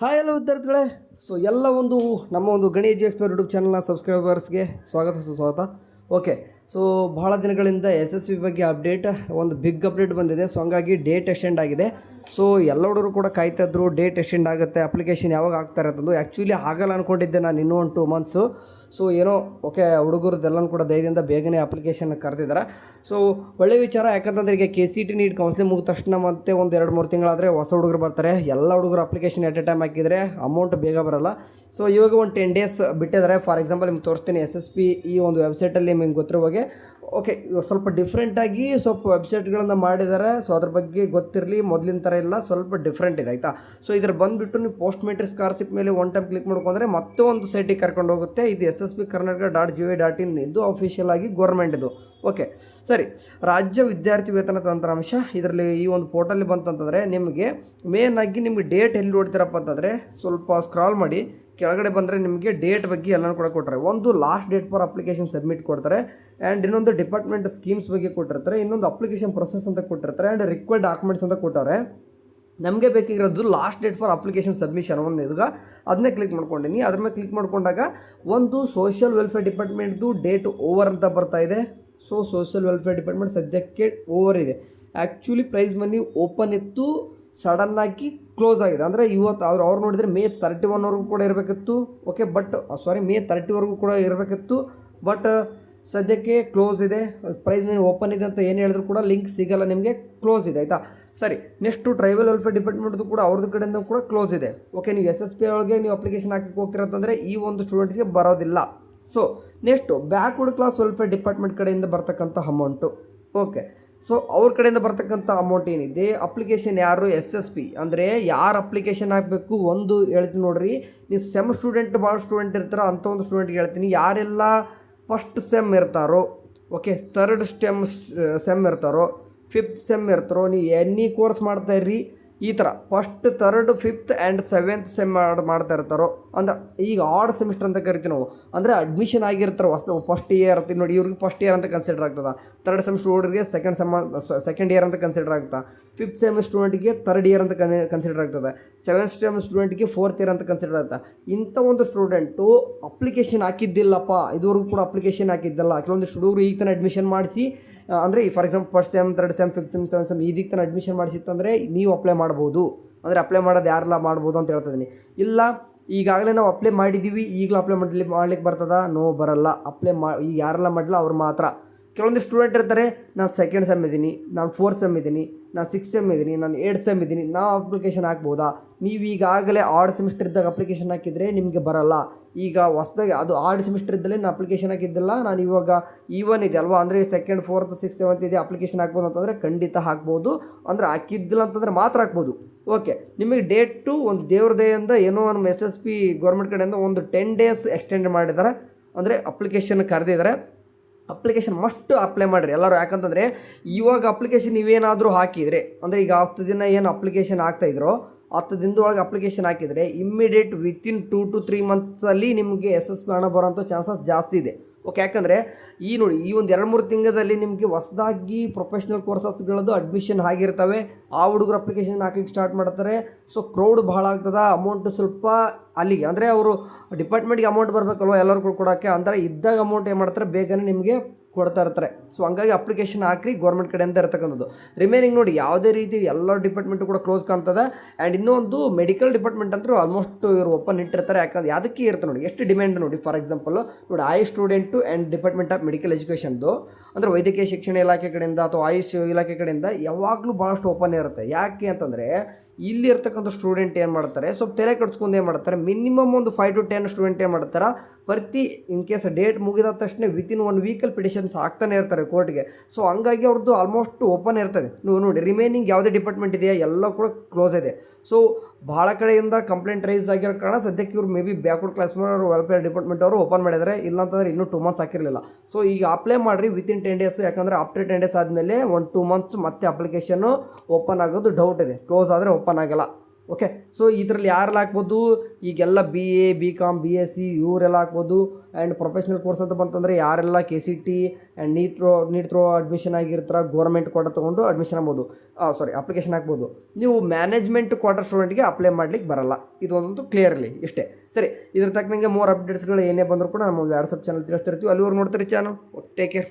Hi ಎಲ್ಲ ವಿದ್ಯಾರ್ಥಿಗಳೇ. ಎಲ್ಲ ನಮ್ಮ ಒಂದು ಗಣಿ ಎಕ್ಸ್ಪರ್ಟ್ ಯೂಟ್ಯೂಬ್ ಚಾನಲ್ನ ಸಬ್ಸ್ಕ್ರೈಬರ್ಸ್ಗೆ ಸ್ವಾಗತ ಸುಸ್ವಾಗತ. ಓಕೆ, ಭಾಳ ದಿನಗಳಿಂದ SSV ಬಗ್ಗೆ ಒಂದು ಬಿಗ್ ಅಪ್ಡೇಟ್ ಬಂದಿದೆ. ಹಂಗಾಗಿ ಡೇಟ್ ಎಕ್ಸ್ಟೆಂಡ್ ಆಗಿದೆ. ಎಲ್ಲ ಹುಡುಗರು ಕೂಡ ಕಾಯ್ತಾ ಇದ್ರು, ಡೇಟ್ ಎಕ್ಸ್ಟೆಂಡ್ ಆಗುತ್ತೆ, ಅಪ್ಲಿಕೇಶನ್ ಯಾವಾಗ ಆಗ್ತಾರೆ ಅಂತಂದು. ಆ್ಯಕ್ಚುಲಿ ಆಗಲ್ಲ ಅಂದ್ಕೊಂಡಿದ್ದೆ ನಾನು, ಇನ್ನೂ ಒಂದು 2 ಮಂತ್ಸು. ಏನೋ ಓಕೆ, ಹುಡುಗರದ್ದೆಲ್ಲನೂ ಕೂಡ ಧೈರ್ಯದಿಂದ ಬೇಗನೆ ಅಪ್ಲಿಕೇಶನ್ ಕರೆದಿದ್ದಾರೆ. ಒಳ್ಳೆ ವಿಚಾರ. ಯಾಕಂತಂದರೆ ಈಗ KCT ನೀಟ್ ಕೌನ್ಸಿಲಿಂಗ್ ಮುಗಿದ ತಕ್ಷಣ ಮತ್ತೆ ಒಂದು 2-3 ತಿಂಗಳಾದರೆ ಹೊಸ ಹುಡುಗರು ಬರ್ತಾರೆ. ಎಲ್ಲ ಹುಡುಗರು ಅಪ್ಲಿಕೇಶನ್ ಎಟ್ ಎ ಟೈಮ್ ಹಾಕಿದರೆ ಅಮೌಂಟ್ ಬೇಗ ಬರೋಲ್ಲ. ಇವಾಗ ಒಂದು 10 ಡೇಸ್ ಬಿಟ್ಟಿದ್ದಾರೆ. ಫಾರ್ ಎಕ್ಸಾಂಪಲ್ ನಿಮ್ಗೆ ತೋರಿಸ್ತೀನಿ. SSP ಈ ಒಂದು ವೆಬ್ಸೈಟಲ್ಲಿ ನಿಮ್ಗೆ ಗೊತ್ತಿರೋ ಹಾಗೆ ಓಕೆ, ಸ್ವಲ್ಪ ಡಿಫ್ರೆಂಟಾಗಿ ವೆಬ್ಸೈಟ್ಗಳನ್ನು ಮಾಡಿದ್ದಾರೆ. ಅದ್ರ ಬಗ್ಗೆ ಗೊತ್ತಿರಲಿ, ಮೊದಲಿನ ಥರ ಇಲ್ಲ, ಸ್ವಲ್ಪ ಡಿಫ್ರೆಂಟ್ ಇದೆ ಆಯಿತಾ. ಇದ್ರ ಬಂದುಬಿಟ್ಟು ನೀವು ಪೋಸ್ಟ್ ಮೆಟ್ರಿಕ್ ಸ್ಕಾಲರ್ಶಿಪ್ ಮೇಲೆ ಒನ್ ಟೈಮ್ ಕ್ಲಿಕ್ ಮಾಡ್ಕೊಂಡ್ರೆ ಮತ್ತೆ ಒಂದು ಸೈಟಿಗೆ ಕರ್ಕೊಂಡು ಹೋಗುತ್ತೆ. ಇದು SSPKarnataka.gov.in ಇದು ಅಫಿಷಿಯಲ್ ಆಗಿ ಗೌರ್ಮೆಂಟ್ ಇದು. ಓಕೆ ಸರಿ, ರಾಜ್ಯ ವಿದ್ಯಾರ್ಥಿ ವೇತನ ತಂತ್ರಾಂಶ ಇದರಲ್ಲಿ ಈ ಒಂದು ಪೋರ್ಟಲ್ಲಿ ಬಂತಂತಂದರೆ ನಿಮಗೆ ಮೇನ್ ಆಗಿ ನಿಮಗೆ ಡೇಟ್ ಎಲ್ಲಿ ನೋಡ್ತೀರಪ್ಪ ಅಂತಂದರೆ ಸ್ವಲ್ಪ ಸ್ಕ್ರಾಲ್ ಮಾಡಿ ಕೆಳಗಡೆ ಬಂದರೆ ನಿಮಗೆ ಡೇಟ್ ಬಗ್ಗೆ ಎಲ್ಲನೂ ಕೂಡ ಕೊಡ್ತಾರೆ. ಒಂದು last date for application submit ಕೊಡ್ತಾರೆ, ಆ್ಯಂಡ್ ಇನ್ನೊಂದು ಡಿಪಾರ್ಟ್ಮೆಂಟ್ ಸ್ಕೀಮ್ಸ್ ಬಗ್ಗೆ ಕೊಟ್ಟಿರ್ತಾರೆ, ಇನ್ನೊಂದು ಅಪ್ಲಿಕೇಶನ್ ಪ್ರೊಸೆಸ್ ಅಂತ ಕೊಟ್ಟಿರ್ತಾರೆ, ಆ್ಯಂಡ್ ರಿಕ್ವೈರ್ಡ್ ಡಾಕ್ಯುಮೆಂಟ್ಸ್ ಅಂತ ಕೊಟ್ಟವ್ರೆ. ನಮಗೆ ಬೇಕಿರೋದು last date for application submission ಒಂದು ಇದೀಗ ಅದನ್ನೇ ಕ್ಲಿಕ್ ಮಾಡ್ಕೊಂಡಿನಿ. ಅದ್ರ ಮೇಲೆ ಕ್ಲಿಕ್ ಮಾಡ್ಕೊಂಡಾಗ ಒಂದು ಸೋಷಿಯಲ್ ವೆಲ್ಫೇರ್ ಡಿಪಾರ್ಟ್ಮೆಂಟ್ದು ಡೇಟ್ ಓವರ್ ಅಂತ ಬರ್ತಾ ಇದೆ. ಸೋಷಿಯಲ್ ವೆಲ್ಫೇರ್ ಡಿಪಾರ್ಟ್ಮೆಂಟ್ ಸದ್ಯಕ್ಕೆ ಓವರ್ ಇದೆ. ಆ್ಯಕ್ಚುಲಿ ಪ್ರೈಸ್ ಮನಿ ಓಪನ್ ಇತ್ತು, ಸಡನ್ನಾಗಿ ಕ್ಲೋಸ್ ಆಗಿದೆ. ಅಂದರೆ ಇವತ್ತು ಅವ್ರು ನೋಡಿದರೆ May 31ವರೆಗೂ ಕೂಡ ಇರಬೇಕಿತ್ತು. ಓಕೆ, May 30ವರೆಗೂ ಕೂಡ ಇರಬೇಕಿತ್ತು. ಬಟ್ ಸದ್ಯಕ್ಕೆ ಕ್ಲೋಸ್ ಇದೆ. ಪ್ರೈಸ್ ಮನಿ ಓಪನ್ ಇದೆ ಅಂತ ಏನು ಹೇಳಿದ್ರು ಕೂಡ ಲಿಂಕ್ ಸಿಗಲ್ಲ ನಿಮಗೆ, ಕ್ಲೋಸ್ ಇದೆ ಆಯಿತಾ. ಸರಿ, ನೆಕ್ಸ್ಟು ಟ್ರೈಬಲ್ ವೆಲ್ಫೇರ್ ಡಿಪಾರ್ಟ್ಮೆಂಟ್ದು ಕೂಡ ಅವ್ರದ್ದು ಕಡೆಯಿಂದ ಕೂಡ ಕ್ಲೋಸ್ ಇದೆ. ಓಕೆ, ನೀವು SSP ಒಳಗೆ ನೀವು ಅಪ್ಲಿಕೇಶನ್ ಹಾಕಕ್ಕೆ ಹೋಗ್ತಿರೋಂತಂದರೆ ಈ ಒಂದು ಸ್ಟೂಡೆಂಟ್ಸ್ಗೆ ಬರೋದಿಲ್ಲ. Next backward class welfare department ಕಡೆಯಿಂದ ಬರ್ತಕ್ಕಂಥ ಅಮೌಂಟು. ಓಕೆ, ಅವ್ರ ಕಡೆಯಿಂದ ಬರ್ತಕ್ಕಂಥ ಅಮೌಂಟ್ ಏನಿದೆ, ಅಪ್ಲಿಕೇಶನ್ ಯಾರು SSP ಅಂದರೆ ಯಾರು ಅಪ್ಲಿಕೇಶನ್ ಹಾಕಬೇಕು ಒಂದು ಹೇಳ್ತೀನಿ ನೋಡ್ರಿ. ನೀವು ಸೆಮ್ ಸ್ಟೂಡೆಂಟ್ ಭಾಳ ಸ್ಟೂಡೆಂಟ್ ಇರ್ತಾರೋ ಅಂಥ ಒಂದು ಸ್ಟೂಡೆಂಟ್ಗೆ ಹೇಳ್ತೀನಿ. ಯಾರೆಲ್ಲ ಫಸ್ಟ್ ಸೆಮ್ ಇರ್ತಾರೋ, ಓಕೆ, ಥರ್ಡ್ ಸೆಮ್ ಇರ್ತಾರೋ, 5th ಸೆಮ್ ಇರ್ತಾರೋ, ನೀವು ಎನಿ ಕೋರ್ಸ್ ಮಾಡ್ತಾಯಿರ್ರಿ ಈ ಥರ first, third, 5th and 7th sem ಮಾಡ್ತಾ ಇರ್ತಾರೋ, ಅಂದ್ರೆ ಈಗ ಆಡ್ ಸೆಮಿಸ್ಟರ್ ಅಂತ ಕರಿತೀವಿ ನಾವು. ಅಂದರೆ ಅಡ್ಮಿಷನ್ ಆಗಿರ್ತಾರೆ ಫಸ್ಟ್ ಇಯರ್ ಇರ್ತೀವಿ ನೋಡಿ, ಇವ್ರಿಗೆ ಫಸ್ಟ್ ಇಯರ್ ಅಂತ ಕನ್ಸಿಡರ್ ಆಗ್ತದೆ. ಥರ್ಡ್ ಸೆಮ್ ಸ್ಟೂಡೆಂಟ್ಗೆ ಸೆಕೆಂಡ್ ಇಯರ್ ಅಂತ ಕನ್ಸಿಡರ್ ಆಗುತ್ತಾ. 5th ಸೆಮ್ ಸ್ಟೂಡೆಂಟ್ಗೆ ಥರ್ಡ್ ಇಯರ್ ಅಂತ ಕನ್ಸಿಡರ್ ಆಗ್ತದೆ. 7th ಸೆಮ್ ಸ್ಟೂಡೆಂಟ್ಗೆ 4th ಇಯರ್ ಅಂತ ಕನ್ಸಿಡರ್ ಆಗುತ್ತೆ. ಇಂಥ ಒಂದು ಸ್ಟೂಡೆಂಟು ಅಪ್ಲಿಕೇಶನ್ ಹಾಕಿದ್ದಿಲ್ಲಪ್ಪ, ಇದುವರೆಗೂ ಕೂಡ ಅಪ್ಲಿಕೇಶನ್ ಹಾಕಿದ್ದಲ್ಲ. ಕೆಲವೊಂದಿಷ್ಟು ಹುಡುಗರು ಈಗ ತಾನೇ ಅಡ್ಮಿಷನ್ ಮಾಡಿಸಿ, ಅಂದರೆ for example first sem, 3rd sem, 5th sem, 7th sem ಇದಕ್ಕೆ ತಾನೇ ಅಡ್ಮಿಷನ್ ಮಾಡಿಸಿತ್ತಂದರೆ ನೀವು ಅಪ್ಲೈ ಮಾಡ್ಬೋದು. ಅಂದರೆ ಅಪ್ಲೈ ಮಾಡೋದು ಯಾರೆಲ್ಲ ಮಾಡ್ಬೋದು ಅಂತ ಹೇಳ್ತಿದ್ದೀನಿ. ಇಲ್ಲ ಈಗಾಗಲೇ ನಾವು ಅಪ್ಲೈ ಮಾಡಿದ್ದೀವಿ, ಈಗಲೂ ಅಪ್ಲೈ ಮಾಡ್ಲಿಕ್ಕೆ ಬರ್ತದ? ನೋ, ಬರಲ್ಲ. ಈಗ ಯಾರೆಲ್ಲ ಮಾಡಲ್ಲ ಅವ್ರು ಮಾತ್ರ. ಕೆಲವೊಂದು ಸ್ಟೂಡೆಂಟ್ ಇರ್ತಾರೆ, ನಾನು 2nd ಸೆಮ್ ಇದ್ದೀನಿ, ನಾನು 4th ಸೆಮ್ ಇದ್ದೀನಿ, ನಾನು 6th ಸೆಮ್ ಇದ್ದೀನಿ, ನಾನು 8th ಸೆಮ್ ಇದ್ದೀನಿ, ನಾವು ಅಪ್ಲಿಕೇಶನ್ ಹಾಕ್ಬೋದಾ? ನೀವು ಈಗಾಗಲೇ ಆಡ್ ಸೆಮಿಸ್ಟರ್ ಇದ್ದಾಗ ಅಪ್ಲಿಕೇಶನ್ ಹಾಕಿದರೆ ನಿಮಗೆ ಬರಲ್ಲ. ಈಗ ಹೊಸದಾಗಿ ಅದು ಆಡ್ ಸೆಮಿಸ್ಟರ್ ಇದ್ದಲ್ಲೇ ನಾನು ಅಪ್ಲಿಕೇಶನ್ ಹಾಕಿದ್ದಿಲ್ಲ, ನಾನು ಇವಾಗ ಈವನ್ ಇದೆ ಅಲ್ವಾ, ಅಂದರೆ 2nd, 4th, 6th, 7th ಇದೆ, ಅಪ್ಲಿಕೇಶನ್ ಹಾಕ್ಬೋದು ಅಂತಂದರೆ ಖಂಡಿತ ಹಾಕ್ಬೋದು. ಅಂದರೆ ಹಾಕಿದ್ದಿಲ್ಲ ಅಂತಂದರೆ ಮಾತ್ರ ಹಾಕ್ಬೋದು. ಓಕೆ, ನಿಮಗೆ ಡೇಟು ಒಂದು ದೇವ್ರ ದಯೆಯಿಂದ ಏನೋ ನಮ್ಮ SSP ಗೌರ್ಮೆಂಟ್ ಕಡೆಯಿಂದ ಒಂದು 10 ಡೇಸ್ ಎಕ್ಸ್ಟೆಂಡ್ ಮಾಡಿದ್ದಾರೆ. ಅಂದರೆ ಅಪ್ಲಿಕೇಶನ್ ಕರೆದಿದ್ದಾರೆ. ಅಪ್ಲಿಕೇಶನ್ ಮಸ್ಟ್ ಅಪ್ಲೈ ಮಾಡಿರಿ ಎಲ್ಲರೂ. ಯಾಕಂತಂದರೆ ಇವಾಗ ಅಪ್ಲಿಕೇಶನ್ ನೀವೇನಾದರೂ ಹಾಕಿದರೆ, ಅಂದರೆ ಈಗ 10 ದಿನ ಏನು ಅಪ್ಲಿಕೇಶನ್ ಹಾಕ್ತಾಯಿದ್ರೋ 10 ದಿನದೊಳಗೆ ಅಪ್ಲಿಕೇಶನ್ ಹಾಕಿದರೆ ಇಮ್ಮಿಡಿಯೇಟ್ ವಿತಿನ್ 2 to 3 ಮಂತ್ಸಲ್ಲಿ ನಿಮಗೆ SSP ಹಣ ಬರೋಂಥ ಚಾನ್ಸಸ್ ಜಾಸ್ತಿ ಇದೆ. ಓಕೆ, ಯಾಕಂದರೆ ನೋಡಿ ಈ ಒಂದು 2-3 ತಿಂಗಳಲ್ಲಿ ನಿಮಗೆ ಹೊಸದಾಗಿ ಪ್ರೊಫೆಷ್ನಲ್ ಕೋರ್ಸಸ್ಗಳದ್ದು ಅಡ್ಮಿಷನ್ ಆಗಿರ್ತವೆ. ಆ ಹುಡುಗರು ಅಪ್ಲಿಕೇಶನ್ ಹಾಕಲಿಕ್ಕೆ ಸ್ಟಾರ್ಟ್ ಮಾಡ್ತಾರೆ. ಕ್ರೌಡ್ ಭಾಳ ಆಗ್ತದೆ, ಅಮೌಂಟು ಸ್ವಲ್ಪ ಅಲ್ಲಿಗೆ, ಅಂದರೆ ಅವರು ಡಿಪಾರ್ಟ್ಮೆಂಟ್ಗೆ ಅಮೌಂಟ್ ಬರಬೇಕಲ್ವ ಎಲ್ಲರಿಗೂ ಕೊಡೋಕ್ಕೆ, ಅಂದರೆ ಇದ್ದಾಗ ಅಮೌಂಟ್ ಏನು ಮಾಡ್ತಾರೆ ಬೇಗನೆ ನಿಮಗೆ ಕೊಡ್ತಾ ಇರ್ತಾರೆ. ಹಂಗಾಗಿ ಅಪ್ಲಿಕೇಶನ್ ಹಾಕಿ ಗೌರ್ಮೆಂಟ್ ಕಡೆಯಿಂದ ಇರ್ತಕ್ಕಂಥದ್ದು. ರಿಮೈನಿಂಗ್ ನೋಡಿ ಯಾವುದೇ ರೀತಿ ಎಲ್ಲ ಡಿಪಾರ್ಟ್ಮೆಂಟು ಕೂಡ ಕ್ಲೋಸ್ ಕಾಣ್ತದೆ. ಆ್ಯಂಡ್ ಇನ್ನೊಂದು ಮೆಡಿಕಲ್ ಡಿಪಾರ್ಟ್ಮೆಂಟ್ ಅಂತೂ ಆಲ್ಮೋಸ್ಟ್ ಇವರು ಓಪನ್ ಇಟ್ಟಿರ್ತಾರೆ. ಯಾಕಂದ್ರೆ ಯಾವುದಕ್ಕೆ ಇರುತ್ತೆ ನೋಡಿ, ಎಷ್ಟು ಡಿಮ್ಯಾಂಡ್ ನೋಡಿ. ಫಾರ್ ಎಕ್ಸಾಂಪಲ್ ನೋಡಿ, AYUSH student and department of medical ಎಜುಕೇಷನ್ದು, ಅಂದರೆ ವೈದ್ಯಕೀಯ ಶಿಕ್ಷಣ ಇಲಾಖೆ ಕಡೆಯಿಂದ ಅಥವಾ ಆಯುಷ್ ಇಲಾಖೆ ಕಡೆಯಿಂದ ಯಾವಾಗಲೂ ಭಾಳಷ್ಟು ಓಪನ್ ಇರುತ್ತೆ. ಯಾಕೆ ಅಂತಂದರೆ ಇಲ್ಲಿ ಇರ್ತಕ್ಕಂಥ ಸ್ಟೂಡೆಂಟ್ ಏನು ಮಾಡ್ತಾರೆ, ಸ್ವಲ್ಪ ತೆರೆ ಕಟ್ಸ್ಕೊಂಡು ಏನು ಮಾಡ್ತಾರೆ, ಮಿನಿಮಮ್ ಒಂದು 5 to 10 ಸ್ಟೂಡೆಂಟ್ ಏನು ಮಾಡ್ತಾರೆ, ಪ್ರತಿ ಇನ್ ಕೇಸ್ ಡೇಟ್ ಮುಗಿದ ತಕ್ಷಣ ವಿತಿನ್ 1 ವೀಕಲ್ಲಿ ಪಿಟಿಷನ್ಸ್ ಹಾಕ್ತಾನೆ ಇರ್ತಾರೆ ಕೋರ್ಟ್ಗೆ. ಹಂಗಾಗಿ ಅವ್ರದ್ದು ಆಲ್ಮೋಸ್ಟ್ ಓಪನ್ ಇರ್ತದೆ. ನೀವು ನೋಡಿ ರಿಮೈನಿಂಗ್ ಯಾವುದೇ ಡಿಪಾರ್ಟ್ಮೆಂಟ್ ಇದೆಯಾ ಎಲ್ಲ ಕೂಡ ಕ್ಲೋಸ್ ಇದೆ. ಭಾಳ ಕಡೆಯಿಂದ ಕಂಪ್ಲೇಂಟ್ ರೈಸ್ ಆಗಿರೋ ಕಾರಣ ಸದ್ಯಕ್ಕೆ ಇವರು may be backward class welfare department ಅವರು ಓಪನ್ ಮಾಡಿದ್ದಾರೆ. ಇಲ್ಲಾಂತಂದರೆ ಇನ್ನೂ 2 ಮಂತ್ಸ್ ಹಾಕಿರಲಿಲ್ಲ. ಈಗ ಅಪ್ಲೈ ಮಾಡಿರಿ ವಿತಿನ್ 10 ಡೇಸು. ಯಾಕಂದರೆ ಆಫ್ಟರ್ 10 ಡೇಸ್ ಆದಮೇಲೆ 1-2 ಮಂತ್ಸ್ ಮತ್ತೆ ಅಪ್ಲಿಕೇಶನ್ನು ಓಪನ್ ಆಗೋದು ಡೌಟ್ ಇದೆ. ಕ್ಲೋಸ್ ಆದರೆ ಓಪನ್ ಆಗಲ್ಲ. ಓಕೆ. ಸೊ ಇದರಲ್ಲಿ ಯಾರೆಲ್ಲ ಹಾಕ್ಬೋದು, ಈಗೆಲ್ಲ BA BCom BSc ಇವರೆಲ್ಲ ಹಾಕ್ಬೋದು. ಆ್ಯಂಡ್ ಪ್ರೊಫೆಷ್ನಲ್ ಕೋರ್ಸ್ ಅಂತ ಬಂತಂದರೆ ಯಾರೆಲ್ಲ KCT and NEET through admission ಆಗಿರ್ತಾರೆ, ಗೋರ್ಮೆಂಟ್ ಕೋಟ ತೊಗೊಂಡು ಅಡ್ಮಿಷನ್ ಆಗ್ಬೋದು, ಅಪ್ಲಿಕೇಶನ್ ಹಾಕ್ಬೋದು. ನೀವು ಮ್ಯಾನೇಜ್ಮೆಂಟ್ ಕ್ವಾರ್ಟರ್ ಸ್ಟೂಡೆಂಟ್ಗೆ ಅಪ್ಲೈ ಮಾಡ್ಲಿಕ್ಕೆ ಬರಲ್ಲ. ಇದು ಒಂದು ಕ್ಲಿಯರ್ಲಿ ಇಷ್ಟೇ. ಸರಿ, ಇದ್ರ ತಕ್ಕಂಗೆ ಮೋರ್ ಅಪ್ಡೇಟ್ಸ್ಗಳು ಏನೇ ಬಂದರೂ ಕೂಡ ನಮ್ಮ ವಾಟ್ಸಪ್ ಚಾನಲ್ ತಿಳಿಸ್ತಿರ್ತೀವಿ. ಅಲ್ಲಿವರೆಗೂ ನೋಡ್ತೀರಿ ಚಾನಲ್. Take care.